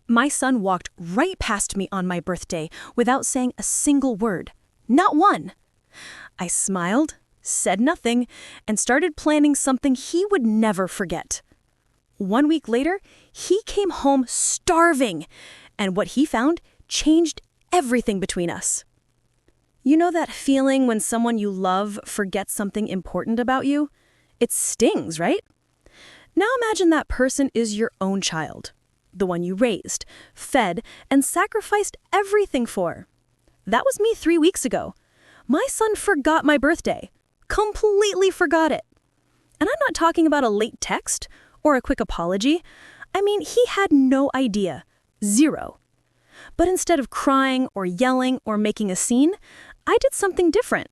My son walked right past me on my birthday without saying a single word. Not one. I smiled, said nothing, and started planning something he would never forget. 1 week later, he came home starving, and what he found changed everything between us. You know that feeling when someone you love forgets something important about you? It stings, right? Now imagine that person is your own child, the one you raised, fed, and sacrificed everything for. That was me 3 weeks ago. My son forgot my birthday. Completely forgot it. And I'm not talking about a late text or a quick apology. I mean, he had no idea. Zero. But instead of crying or yelling or making a scene, I did something different.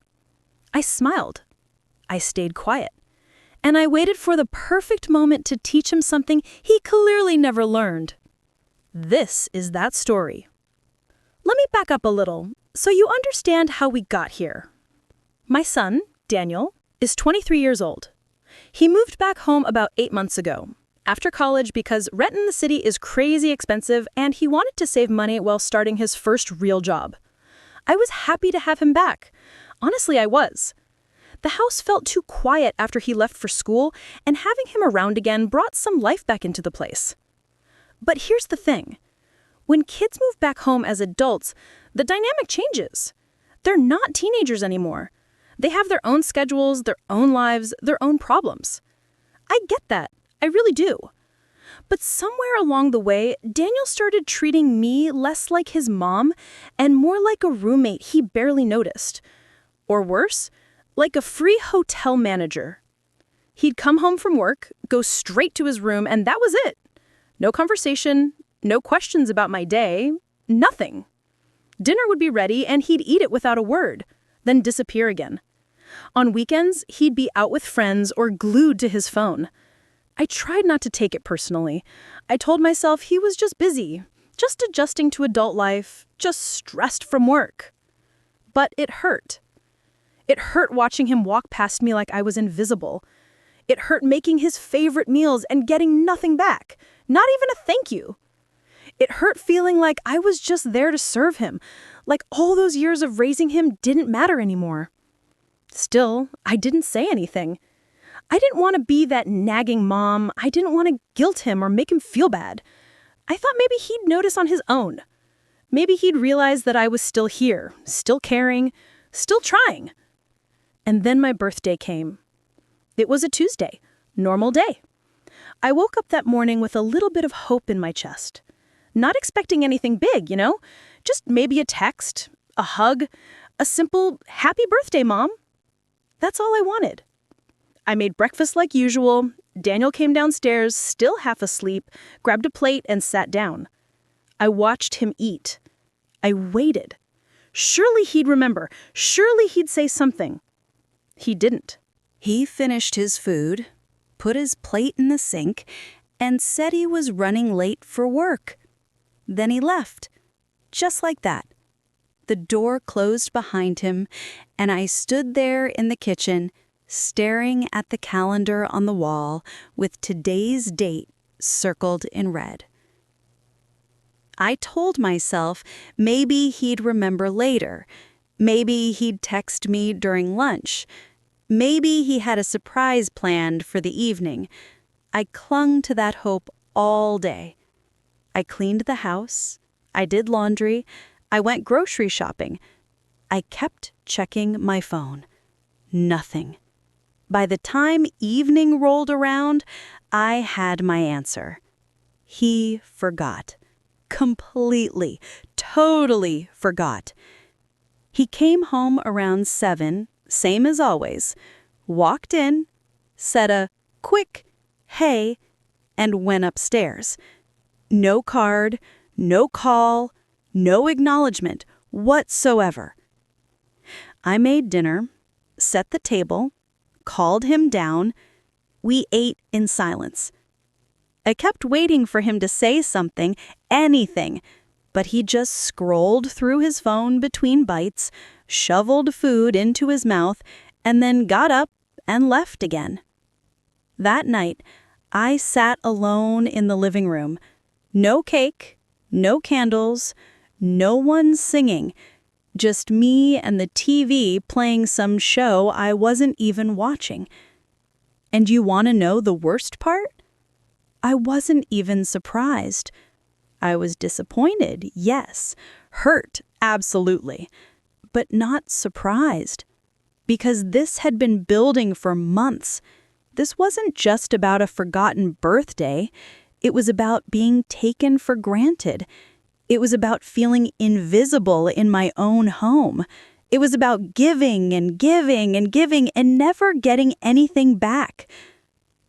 I smiled. I stayed quiet. And I waited for the perfect moment to teach him something he clearly never learned. This is that story. Let me back up a little so you understand how we got here. My son, Daniel, is 23 years old. He moved back home about 8 months ago, after college because rent in the city is crazy expensive and he wanted to save money while starting his first real job. I was happy to have him back. Honestly, I was. The house felt too quiet after he left for school, and having him around again brought some life back into the place. But here's the thing. When kids move back home as adults, the dynamic changes. They're not teenagers anymore. They have their own schedules, their own lives, their own problems. I get that. I really do. But somewhere along the way, Daniel started treating me less like his mom and more like a roommate he barely noticed. Or worse, like a free hotel manager. He'd come home from work, go straight to his room, and that was it. No conversation, no questions about my day, nothing. Dinner would be ready and he'd eat it without a word, then disappear again. On weekends, he'd be out with friends or glued to his phone. I tried not to take it personally. I told myself he was just busy, just adjusting to adult life, just stressed from work. But it hurt. It hurt watching him walk past me like I was invisible. It hurt making his favorite meals and getting nothing back, not even a thank you. It hurt feeling like I was just there to serve him, like all those years of raising him didn't matter anymore. Still, I didn't say anything. I didn't want to be that nagging mom. I didn't want to guilt him or make him feel bad. I thought maybe he'd notice on his own. Maybe he'd realize that I was still here, still caring, still trying. And then my birthday came. It was a Tuesday, normal day. I woke up that morning with a little bit of hope in my chest. Not expecting anything big, just maybe a text, a hug, a simple, "Happy birthday, Mom." That's all I wanted. I made breakfast like usual. Daniel came downstairs, still half asleep, grabbed a plate and sat down. I watched him eat. I waited. Surely he'd remember. Surely he'd say something. He didn't. He finished his food, put his plate in the sink, and said he was running late for work. Then he left, just like that. The door closed behind him, and I stood there in the kitchen, staring at the calendar on the wall with today's date circled in red. I told myself maybe he'd remember later. Maybe he'd text me during lunch. Maybe he had a surprise planned for the evening. I clung to that hope all day. I cleaned the house. I did laundry. I went grocery shopping. I kept checking my phone. Nothing. By the time evening rolled around, I had my answer. He forgot. Completely, totally forgot. He came home around 7, same as always, walked in, said a quick "hey," and went upstairs. No card, no call, no acknowledgement whatsoever. I made dinner, set the table, called him down. We ate in silence. I kept waiting for him to say something, anything, but he just scrolled through his phone between bites, shoveled food into his mouth, and then got up and left again. That night, I sat alone in the living room. No cake, No candles, no one singing, just me and the TV playing some show I wasn't even watching. And you want to know the worst part? I wasn't even surprised. I was disappointed, yes. Hurt, absolutely. But not surprised. Because this had been building for months. This wasn't just about a forgotten birthday. It was about being taken for granted. It was about feeling invisible in my own home. It was about giving and giving and giving and never getting anything back.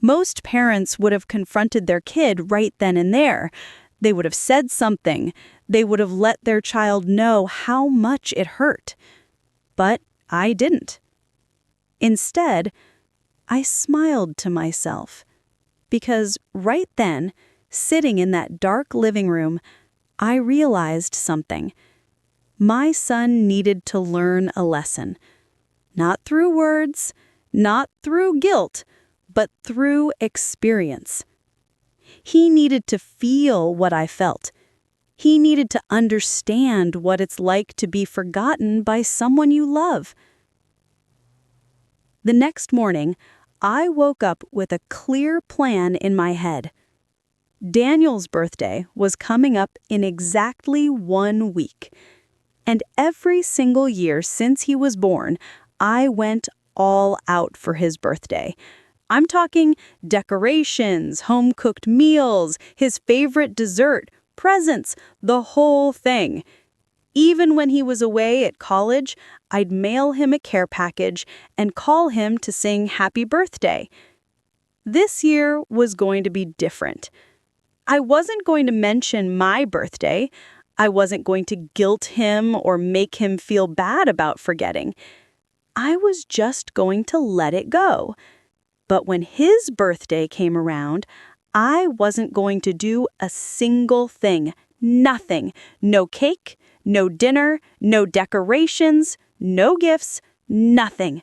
Most parents would have confronted their kid right then and there. They would have said something. They would have let their child know how much it hurt. But I didn't. Instead, I smiled to myself. Because right then, sitting in that dark living room, I realized something. My son needed to learn a lesson. Not through words, not through guilt, but through experience. He needed to feel what I felt. He needed to understand what it's like to be forgotten by someone you love. The next morning, I woke up with a clear plan in my head. Daniel's birthday was coming up in exactly 1 week. And every single year since he was born, I went all out for his birthday. I'm talking decorations, home-cooked meals, his favorite dessert, presents, the whole thing. Even when he was away at college, I'd mail him a care package and call him to sing happy birthday. This year was going to be different. I wasn't going to mention my birthday. I wasn't going to guilt him or make him feel bad about forgetting. I was just going to let it go. But when his birthday came around, I wasn't going to do a single thing. Nothing. No cake, no dinner, no decorations, no gifts, nothing.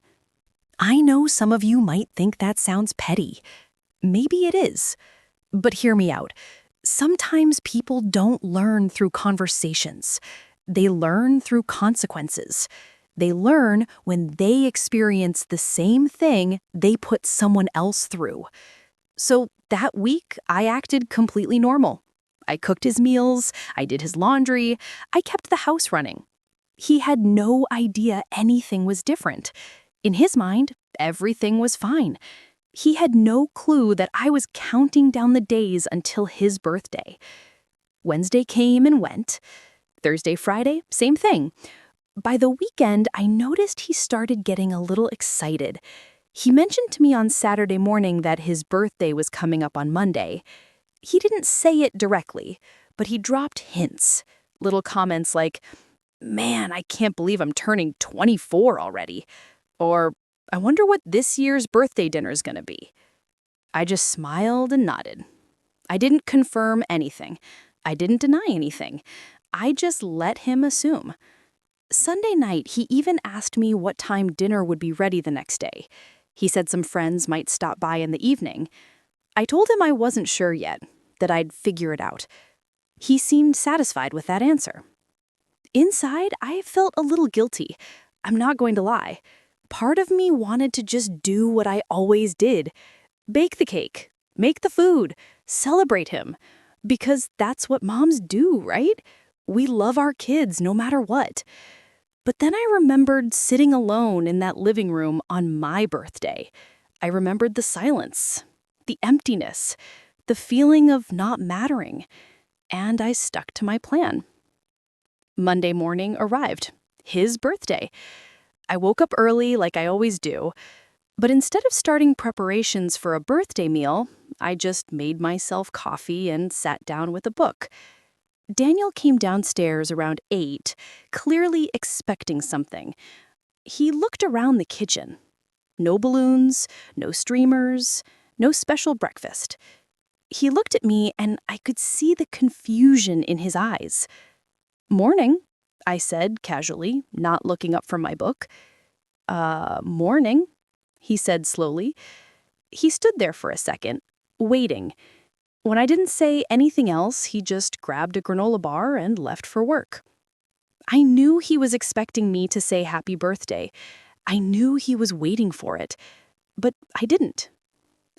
I know some of you might think that sounds petty. Maybe it is. But hear me out. Sometimes people don't learn through conversations. They learn through consequences. They learn when they experience the same thing they put someone else through. So that week, I acted completely normal. I cooked his meals, I did his laundry, I kept the house running. He had no idea anything was different. In his mind, everything was fine. He had no clue that I was counting down the days until his birthday. Wednesday came and went. Thursday, Friday, same thing. By the weekend, I noticed he started getting a little excited. He mentioned to me on Saturday morning that his birthday was coming up on Monday. He didn't say it directly, but he dropped hints. Little comments like, "Man, I can't believe I'm turning 24 already." Or, "I wonder what this year's birthday dinner's gonna be." I just smiled and nodded. I didn't confirm anything. I didn't deny anything. I just let him assume. Sunday night, he even asked me what time dinner would be ready the next day. He said some friends might stop by in the evening. I told him I wasn't sure yet, that I'd figure it out. He seemed satisfied with that answer. Inside, I felt a little guilty. I'm not going to lie. Part of me wanted to just do what I always did. Bake the cake, make the food, celebrate him. Because that's what moms do, right? We love our kids no matter what. But then I remembered sitting alone in that living room on my birthday. I remembered the silence, the emptiness, the feeling of not mattering. And I stuck to my plan. Monday morning arrived, his birthday. I woke up early like I always do, but instead of starting preparations for a birthday meal, I just made myself coffee and sat down with a book. Daniel came downstairs around 8, clearly expecting something. He looked around the kitchen. No balloons, no streamers, no special breakfast. He looked at me and I could see the confusion in his eyes. "Morning," I said casually, not looking up from my book. Morning," he said slowly. He stood there for a second, waiting. When I didn't say anything else, he just grabbed a granola bar and left for work. I knew he was expecting me to say happy birthday. I knew he was waiting for it. But I didn't.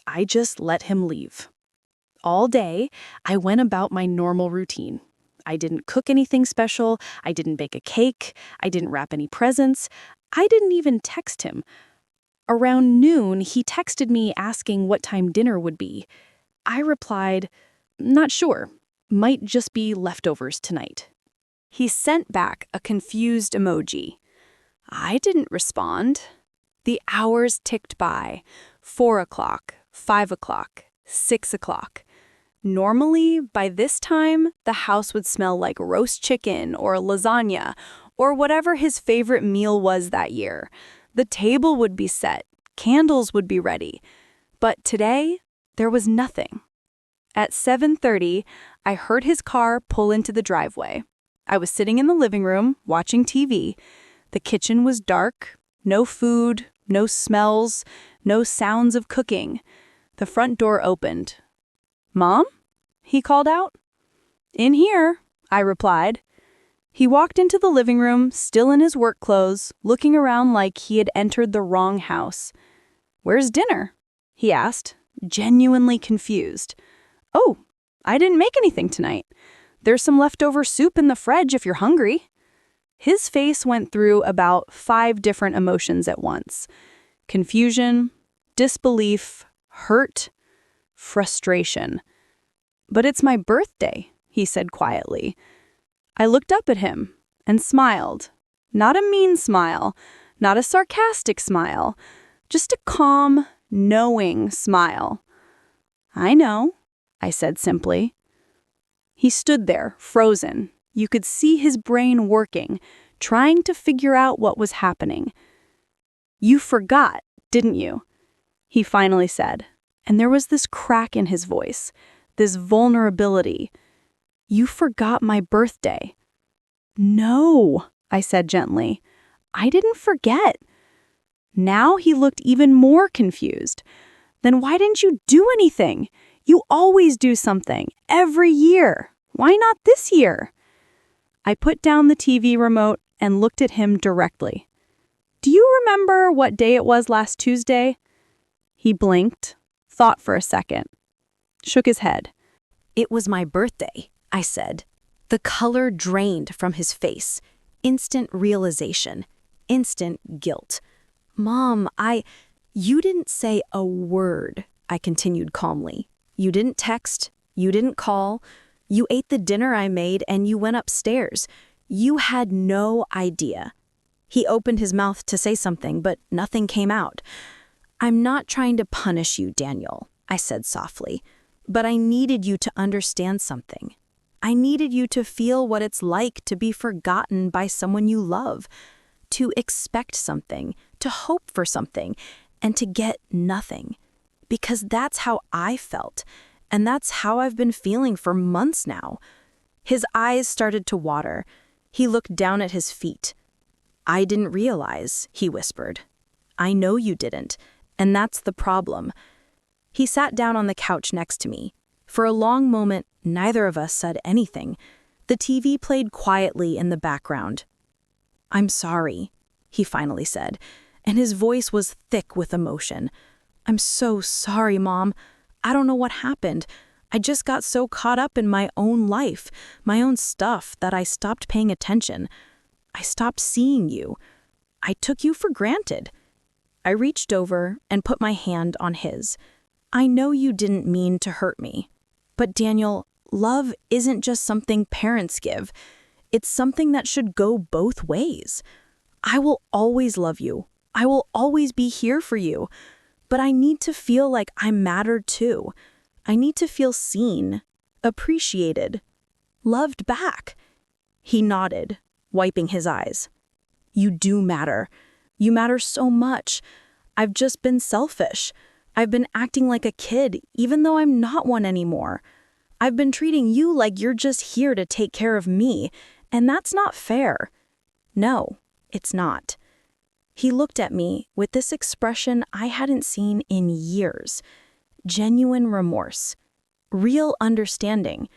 I just let him leave. All day, I went about my normal routine. I didn't cook anything special. I didn't bake a cake. I didn't wrap any presents. I didn't even text him. Around noon, he texted me asking what time dinner would be. I replied, "Not sure. Might just be leftovers tonight." He sent back a confused emoji. I didn't respond. The hours ticked by. 4 o'clock, 5 o'clock, 6 o'clock. Normally, by this time, the house would smell like roast chicken or lasagna or whatever his favorite meal was that year. The table would be set, candles would be ready. But today, there was nothing. At 7:30, I heard his car pull into the driveway. I was sitting in the living room, watching TV. The kitchen was dark, no food, no smells, no sounds of cooking. The front door opened. "Mom?" he called out. "In here," I replied. He walked into the living room, still in his work clothes, looking around like he had entered the wrong house. "Where's dinner?" he asked, genuinely confused. "Oh, I didn't make anything tonight. There's some leftover soup in the fridge if you're hungry." His face went through about 5 different emotions at once. Confusion, disbelief, hurt, frustration. "But it's my birthday," he said quietly. I looked up at him and smiled. Not a mean smile, not a sarcastic smile, just a calm, knowing smile. "I know," I said simply. He stood there, frozen. You could see his brain working, trying to figure out what was happening. "You forgot, didn't you?" he finally said, and there was this crack in his voice, this vulnerability. "You forgot my birthday." "No," I said gently. "I didn't forget." Now he looked even more confused. "Then why didn't you do anything? You always do something, every year. Why not this year?" I put down the TV remote and looked at him directly. "Do you remember what day it was last Tuesday?" He blinked, thought for a second, shook his head. "It was my birthday," I said. The color drained from his face. Instant realization. Instant guilt. "Mom, You didn't say a word," I continued calmly. "You didn't text. You didn't call. You ate the dinner I made and you went upstairs. You had no idea." He opened his mouth to say something, but nothing came out. "I'm not trying to punish you, Daniel," I said softly, "but I needed you to understand something. I needed you to feel what it's like to be forgotten by someone you love, to expect something, to hope for something, and to get nothing. Because that's how I felt, and that's how I've been feeling for months now." His eyes started to water. He looked down at his feet. "I didn't realize," he whispered. "I know you didn't, and that's the problem." He sat down on the couch next to me. For a long moment, neither of us said anything. The TV played quietly in the background. "I'm sorry," he finally said, and his voice was thick with emotion. "I'm so sorry, Mom. I don't know what happened. I just got so caught up in my own life, my own stuff, that I stopped paying attention. I stopped seeing you. I took you for granted." I reached over and put my hand on his. "I know you didn't mean to hurt me. But Daniel, love isn't just something parents give. It's something that should go both ways. I will always love you. I will always be here for you. But I need to feel like I'm mattered too. I need to feel seen, appreciated, loved back." He nodded, wiping his eyes. "You do matter. You matter so much. I've just been selfish. I've been acting like a kid, even though I'm not one anymore. I've been treating you like you're just here to take care of me, and that's not fair. No, it's not." He looked at me with this expression I hadn't seen in years. Genuine remorse. real understanding.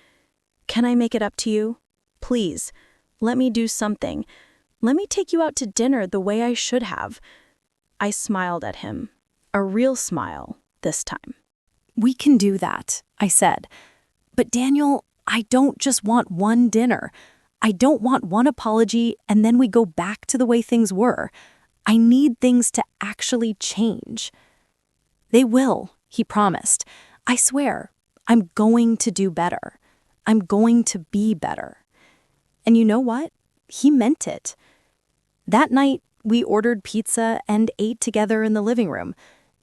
"Can I make it up to you? Please, let me do something. Let me take you out to dinner the way I should have." I smiled at him, a real smile this time. "We can do that," I said. "But Daniel, I don't just want one dinner. I don't want one apology and then we go back to the way things were. I need things to actually change." "They will," he promised. "I swear, I'm going to do better. I'm going to be better." And you know what? He meant it. That night, we ordered pizza and ate together in the living room.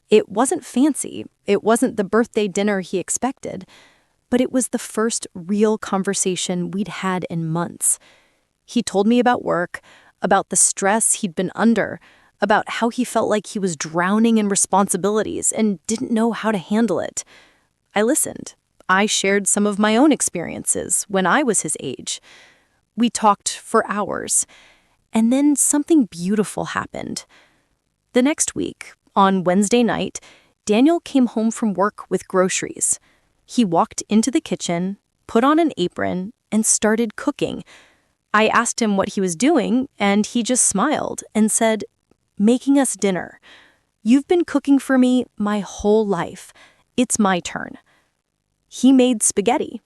It wasn't fancy. It wasn't the birthday dinner he expected. But it was the first real conversation we'd had in months. He told me about work, about the stress he'd been under, about how he felt like he was drowning in responsibilities and didn't know how to handle it. I listened. I shared some of my own experiences when I was his age. We talked for hours. And then something beautiful happened. The next week, on Wednesday night, Daniel came home from work with groceries. He walked into the kitchen, put on an apron, and started cooking. I asked him what he was doing, and he just smiled and said, "Making us dinner. You've been cooking for me my whole life. It's my turn." He made spaghetti.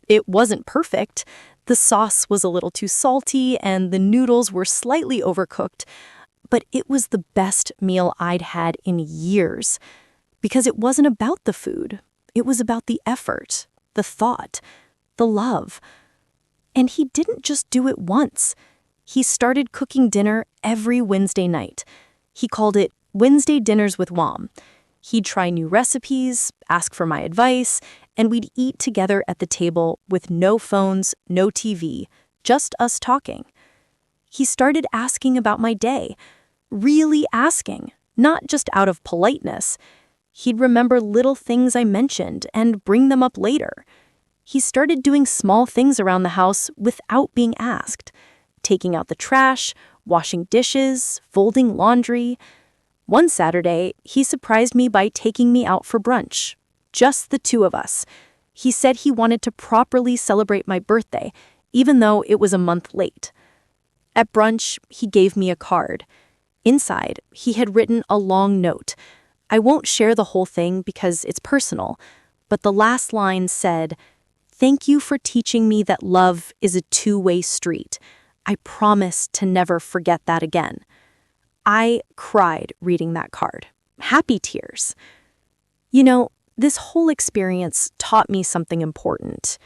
It wasn't perfect. The sauce was a little too salty, and the noodles were slightly overcooked, but it was the best meal I'd had in years. Because it wasn't about the food. It was about the effort, the thought, the love. And he didn't just do it once. He started cooking dinner every Wednesday night. He called it Wednesday Dinners with Wom. He'd try new recipes, ask for my advice, and we'd eat together at the table with no phones, no TV, just us talking. He started asking about my day, really asking, not just out of politeness. He'd remember little things I mentioned and bring them up later. He started doing small things around the house without being asked, taking out the trash, washing dishes, folding laundry. One Saturday, he surprised me by taking me out for brunch. Just the two of us. He said he wanted to properly celebrate my birthday, even though it was a month late. At brunch, he gave me a card. Inside, he had written a long note. I won't share the whole thing because it's personal, but the last line said, "Thank you for teaching me that love is a two-way street. I promise to never forget that again." I cried reading that card. Happy tears. You know, this whole experience taught me something important.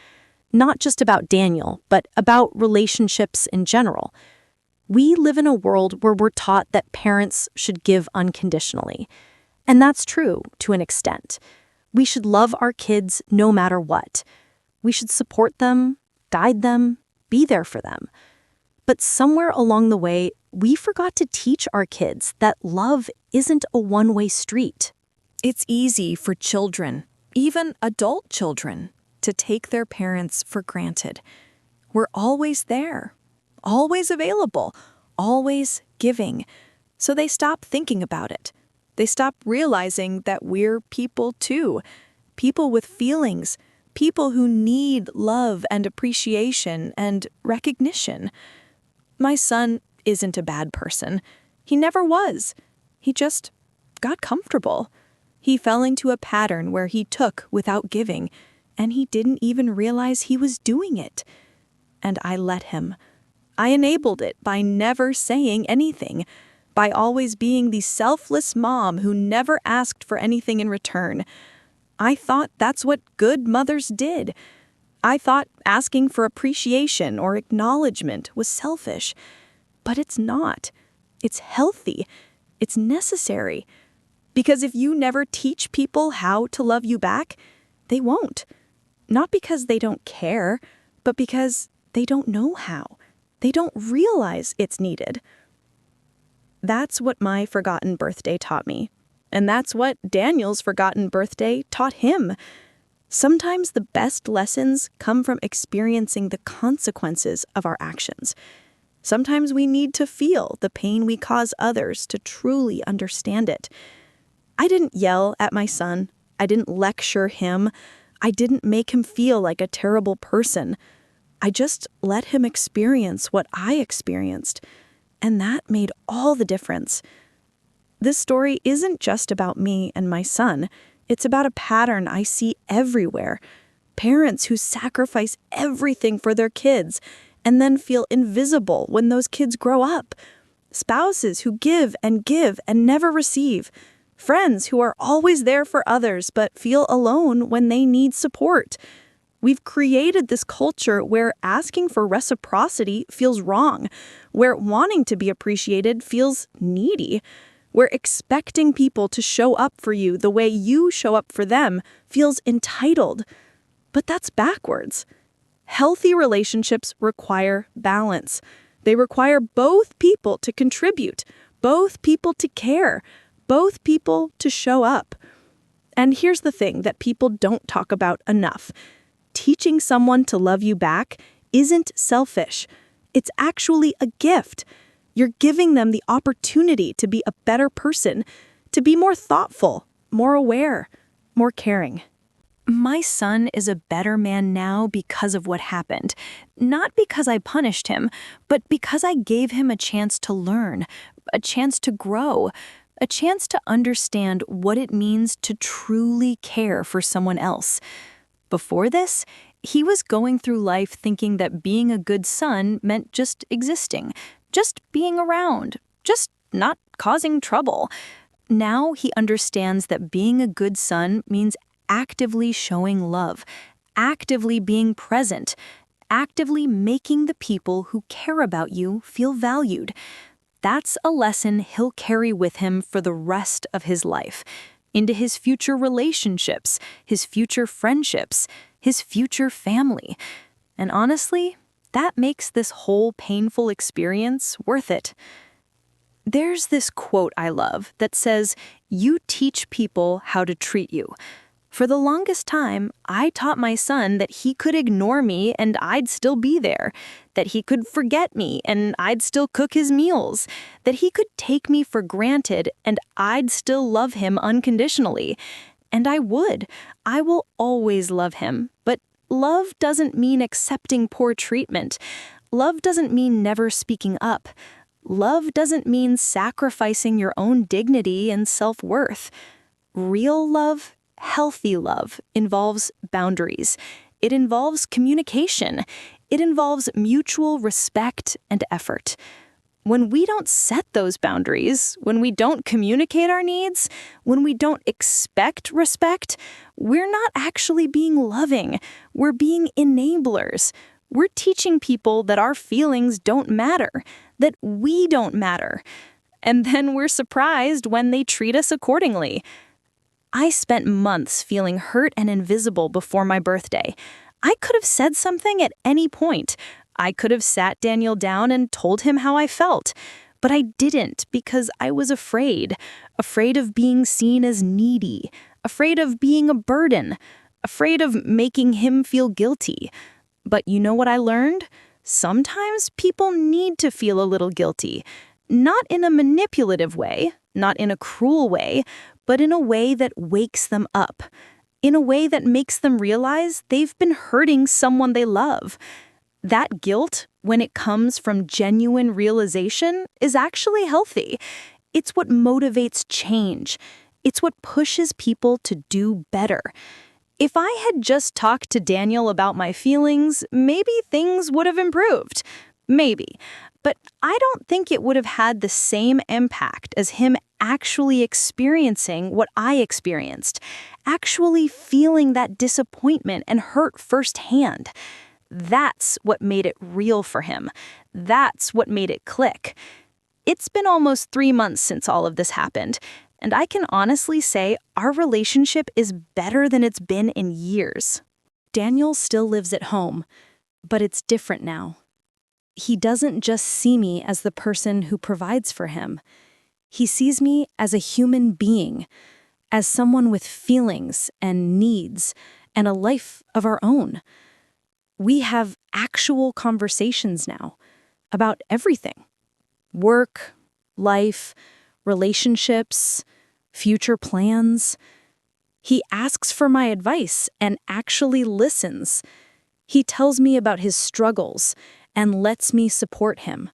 Not just about Daniel, but about relationships in general. We live in a world where we're taught that parents should give unconditionally. And that's true to an extent. We should love our kids no matter what. We should support them, guide them, be there for them. But somewhere along the way, we forgot to teach our kids that love isn't a one-way street. It's easy for children, even adult children, to take their parents for granted. We're always there, always available, always giving. So they stop thinking about it. They stop realizing that we're people too, people with feelings, people who need love and appreciation and recognition. My son isn't a bad person. He never was. He just got comfortable. He fell into a pattern where he took without giving, and he didn't even realize he was doing it. And I let him. I enabled it by never saying anything, by always being the selfless mom who never asked for anything in return. I thought that's what good mothers did. I thought asking for appreciation or acknowledgement was selfish. But it's not. It's healthy. It's necessary. Because if you never teach people how to love you back, they won't. Not because they don't care, but because they don't know how. They don't realize it's needed. That's what my forgotten birthday taught me. And that's what Daniel's forgotten birthday taught him. Sometimes the best lessons come from experiencing the consequences of our actions. Sometimes we need to feel the pain we cause others to truly understand it. I didn't yell at my son. I didn't lecture him. I didn't make him feel like a terrible person. I just let him experience what I experienced, and that made all the difference. This story isn't just about me and my son. It's about a pattern I see everywhere. Parents who sacrifice everything for their kids and then feel invisible when those kids grow up. Spouses who give and never receive. Friends who are always there for others but feel alone when they need support. We've created this culture where asking for reciprocity feels wrong, where wanting to be appreciated feels needy, where expecting people to show up for you the way you show up for them feels entitled. But that's backwards. Healthy relationships require balance. They require both people to contribute, both people to care, both people to show up. And here's the thing that people don't talk about enough. Teaching someone to love you back isn't selfish. It's actually a gift. You're giving them the opportunity to be a better person, to be more thoughtful, more aware, more caring. My son is a better man now because of what happened. Not because I punished him, but because I gave him a chance to learn, a chance to grow, a chance to understand what it means to truly care for someone else. Before this, he was going through life thinking that being a good son meant just existing, just being around, just not causing trouble. Now he understands that being a good son means actively showing love, actively being present, actively making the people who care about you feel valued. That's a lesson he'll carry with him for the rest of his life, into his future relationships, his future friendships, his future family. And honestly, that makes this whole painful experience worth it. There's this quote I love that says, "You teach people how to treat you." For the longest time, I taught my son that he could ignore me and I'd still be there, that he could forget me and I'd still cook his meals, that he could take me for granted and I'd still love him unconditionally. And I would. I will always love him. But love doesn't mean accepting poor treatment. Love doesn't mean never speaking up. Love doesn't mean sacrificing your own dignity and self-worth. Real love, healthy love, involves boundaries. It involves communication. It involves mutual respect and effort. When we don't set those boundaries, when we don't communicate our needs, when we don't expect respect, we're not actually being loving. We're being enablers. We're teaching people that our feelings don't matter, that we don't matter. And then we're surprised when they treat us accordingly. I spent months feeling hurt and invisible before my birthday. I could have said something at any point. I could have sat Daniel down and told him how I felt. But I didn't because I was afraid of being seen as needy, afraid of being a burden, afraid of making him feel guilty. But you know what I learned? Sometimes people need to feel a little guilty. Not in a manipulative way, not in a cruel way, but in a way that wakes them up. In a way that makes them realize they've been hurting someone they love. That guilt, when it comes from genuine realization, is actually healthy. It's what motivates change. It's what pushes people to do better. If I had just talked to Daniel about my feelings, maybe things would have improved. Maybe. But I don't think it would have had the same impact as him actually experiencing what I experienced, actually feeling that disappointment and hurt firsthand. That's what made it real for him. That's what made it click. It's been almost 3 months since all of this happened, and I can honestly say our relationship is better than it's been in years. Daniel still lives at home, but it's different now. He doesn't just see me as the person who provides for him. He sees me as a human being, as someone with feelings and needs and a life of our own. We have actual conversations now about everything: work, life, relationships, future plans. He asks for my advice and actually listens. He tells me about his struggles and lets me support him.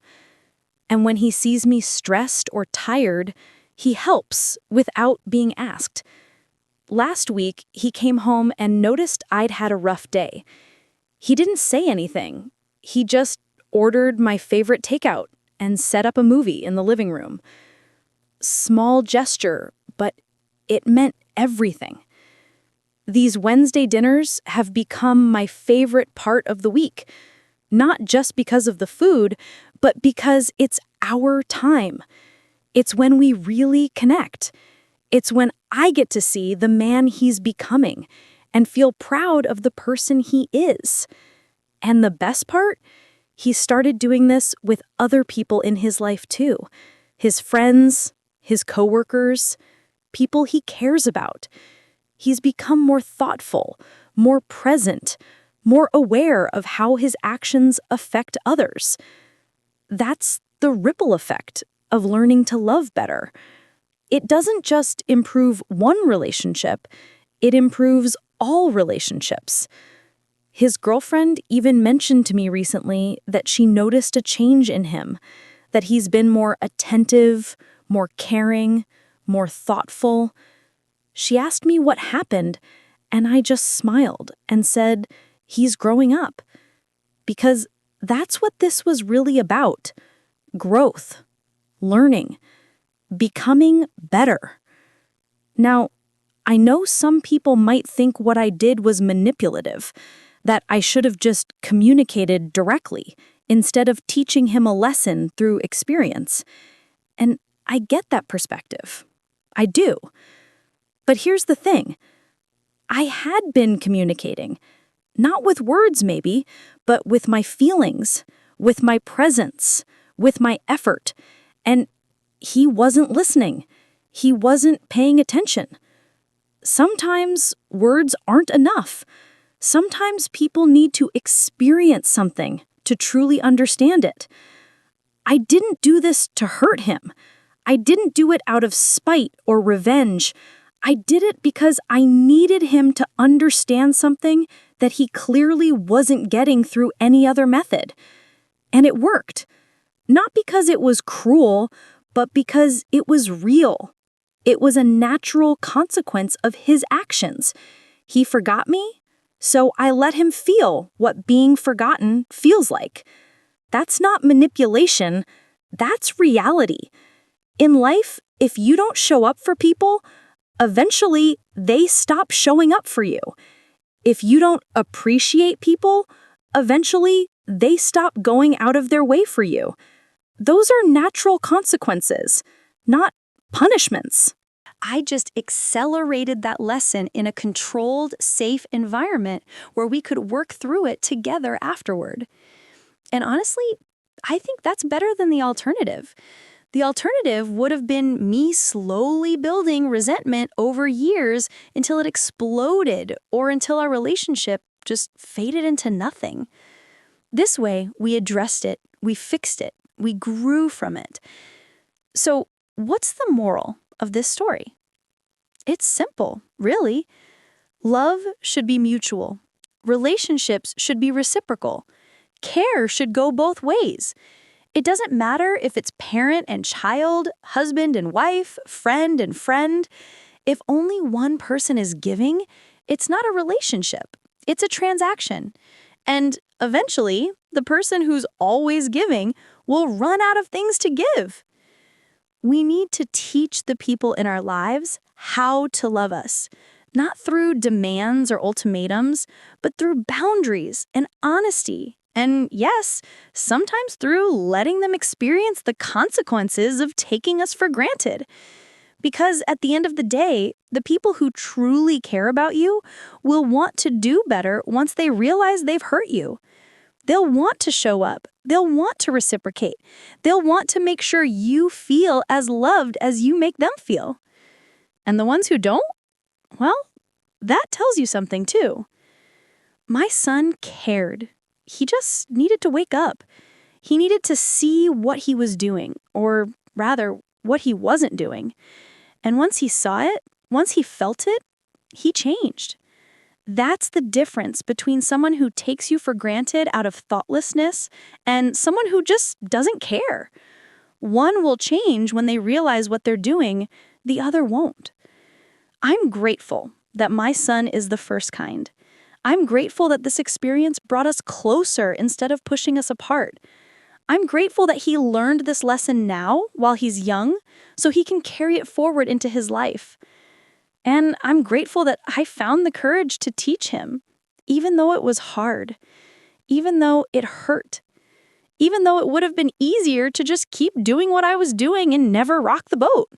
And when he sees me stressed or tired, he helps without being asked. Last week, he came home and noticed I'd had a rough day. He didn't say anything. He just ordered my favorite takeout and set up a movie in the living room. Small gesture, but it meant everything. These Wednesday dinners have become my favorite part of the week, not just because of the food, but because it's our time. It's when we really connect. It's when I get to see the man he's becoming and feel proud of the person he is. And the best part? He started doing this with other people in his life too. His friends, his coworkers, people he cares about. He's become more thoughtful, more present, more aware of how his actions affect others. That's the ripple effect of learning to love better. It doesn't just improve one relationship, it improves all relationships. His girlfriend even mentioned to me recently that she noticed a change in him, that he's been more attentive, more caring, more thoughtful. She asked me what happened, and I just smiled and said, he's growing up. Because that's what this was really about. Growth, learning, becoming better. Now, I know some people might think what I did was manipulative, that I should have just communicated directly instead of teaching him a lesson through experience. And I get that perspective. I do. But here's the thing. I had been communicating, not with words maybe, but with my feelings, with my presence, with my effort. And he wasn't listening. He wasn't paying attention. Sometimes words aren't enough. Sometimes people need to experience something to truly understand it. I didn't do this to hurt him. I didn't do it out of spite or revenge. I did it because I needed him to understand something that he clearly wasn't getting through any other method. And it worked. Not because it was cruel, but because it was real. It was a natural consequence of his actions. He forgot me, so I let him feel what being forgotten feels like. That's not manipulation, that's reality. In life, if you don't show up for people, eventually they stop showing up for you. If you don't appreciate people, eventually they stop going out of their way for you. Those are natural consequences, not punishments. I just accelerated that lesson in a controlled, safe environment where we could work through it together afterward. And honestly, I think that's better than the alternative. The alternative would have been me slowly building resentment over years until it exploded or until our relationship just faded into nothing. This way, we addressed it, we fixed it, we grew from it. So, what's the moral of this story? It's simple, really. Love should be mutual. Relationships should be reciprocal. Care should go both ways. It doesn't matter if it's parent and child, husband and wife, friend and friend. If only one person is giving, it's not a relationship. It's a transaction. And eventually, the person who's always giving will run out of things to give. We need to teach the people in our lives how to love us, not through demands or ultimatums, but through boundaries and honesty. And yes, sometimes through letting them experience the consequences of taking us for granted. Because at the end of the day, the people who truly care about you will want to do better once they realize they've hurt you. They'll want to show up. They'll want to reciprocate. They'll want to make sure you feel as loved as you make them feel. And the ones who don't? Well, that tells you something too. My son cared. He just needed to wake up. He needed to see what he was doing, or rather, what he wasn't doing. And once he saw it, once he felt it, he changed. That's the difference between someone who takes you for granted out of thoughtlessness and someone who just doesn't care. One will change when they realize what they're doing, the other won't. I'm grateful that my son is the first kind. I'm grateful that this experience brought us closer instead of pushing us apart. I'm grateful that he learned this lesson now while he's young so he can carry it forward into his life. And I'm grateful that I found the courage to teach him, even though it was hard, even though it hurt, even though it would have been easier to just keep doing what I was doing and never rock the boat.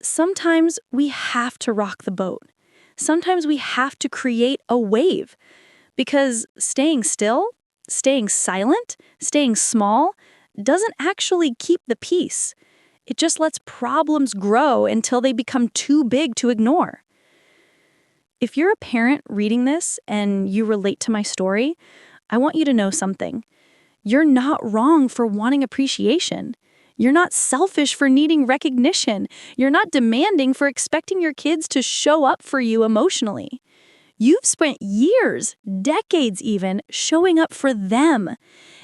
Sometimes we have to rock the boat. Sometimes we have to create a wave, because staying still, staying silent, staying small doesn't actually keep the peace. It just lets problems grow until they become too big to ignore. If you're a parent reading this and you relate to my story, I want you to know something. You're not wrong for wanting appreciation. You're not selfish for needing recognition. You're not demanding for expecting your kids to show up for you emotionally. You've spent years, decades even, showing up for them.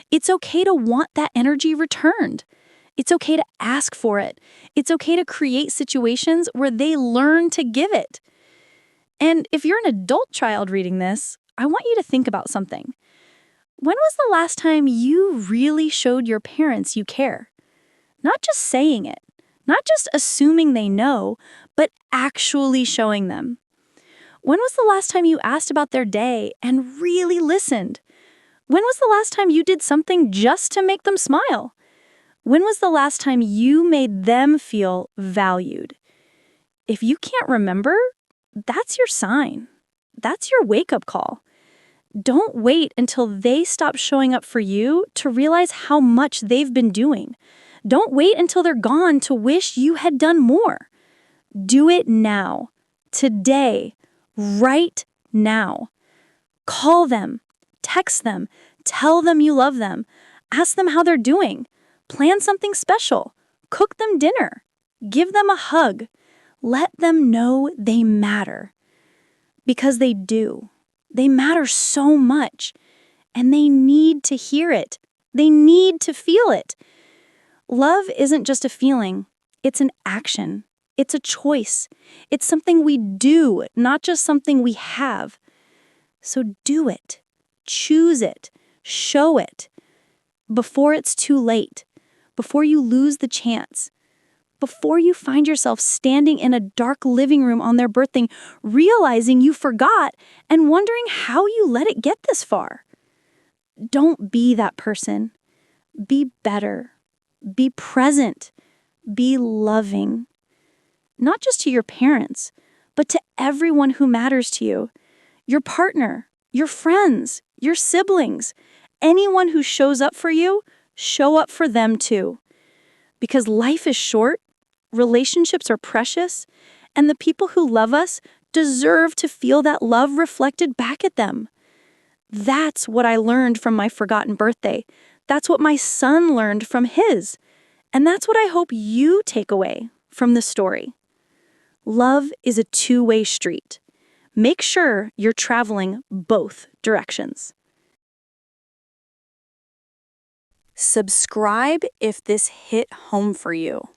It's okay to want that energy returned. It's okay to ask for it. It's okay to create situations where they learn to give it. And if you're an adult child reading this, I want you to think about something. When was the last time you really showed your parents you care? Not just saying it, not just assuming they know, but actually showing them. When was the last time you asked about their day and really listened? When was the last time you did something just to make them smile? When was the last time you made them feel valued? If you can't remember, that's your sign. That's your wake-up call. Don't wait until they stop showing up for you to realize how much they've been doing. Don't wait until they're gone to wish you had done more. Do it now. Today. Right now. Call them. Text them. Tell them you love them. Ask them how they're doing. Plan something special. Cook them dinner. Give them a hug. Let them know they matter. Because they do. They matter so much. And they need to hear it. They need to feel it. Love isn't just a feeling. It's an action. It's a choice. It's something we do, not just something we have. So do it. Choose it. Show it. Before it's too late. Before you lose the chance. Before you find yourself standing in a dark living room on their birthday, realizing you forgot and wondering how you let it get this far. Don't be that person. Be better. Be present. Be loving. Not just to your parents, but to everyone who matters to you. Your partner, your friends, your siblings, anyone who shows up for you, show up for them too. Because life is short, relationships are precious, and the people who love us deserve to feel that love reflected back at them. That's what I learned from my forgotten birthday. That's what my son learned from his. And that's what I hope you take away from the story. Love is a two-way street. Make sure you're traveling both directions. Subscribe if this hit home for you.